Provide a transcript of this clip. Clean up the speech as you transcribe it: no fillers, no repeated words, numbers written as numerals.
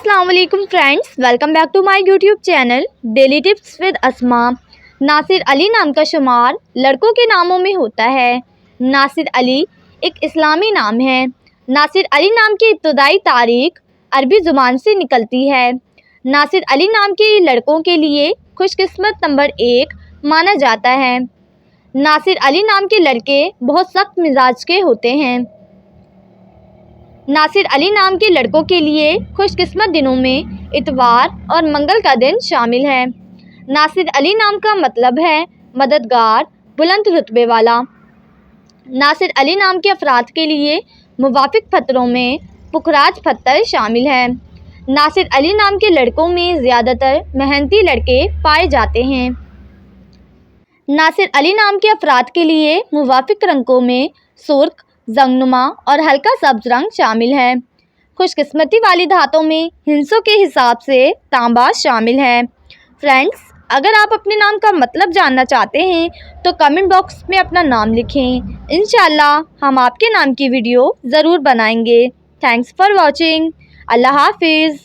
अस्सलाम वालेकुम friends, welcome back to my YouTube channel daily tips with Asma. Nasir Ali नाम का शुमार लड़कों के नामों में होता है। नासिर अली एक इस्लामी नाम है। नासिर अली नाम की इब्तदाई तारीख अरबी ज़ुबान से निकलती है। नासिर अली नाम के लड़कों के लिए खुशकिस्मत नंबर 1 माना जाता है। नासिर अली नाम के लड़के बहुत सख्त मिजाज के होते हैं। नासिर अली नाम के लड़कों के लिए खुशकिस्मत दिनों में इतवार और मंगल का दिन शामिल है। नासिर अली नाम का मतलब है मददगार, बुलंद रुतबे वाला। नासिर अली नाम के अफराद के लिए मुवाफिक पत्रों में पुखराज पत्थर शामिल है। नासिर अली नाम के लड़कों में ज़्यादातर मेहनती लड़के पाए जाते हैं। नासिर अली नाम के अफराद के लिए मुवाफिक रंगों में सुर्ख, जंगनुमा और हल्का सब्ज रंग शामिल है। खुशकिस्मती वाली धातों में हिंसों के हिसाब से तांबा शामिल है। फ्रेंड्स, अगर आप अपने नाम का मतलब जानना चाहते हैं तो कमेंट बॉक्स में अपना नाम लिखें। इंशाल्लाह हम आपके नाम की वीडियो ज़रूर बनाएंगे। Thanks for watching. अल्लाह हाफिज़।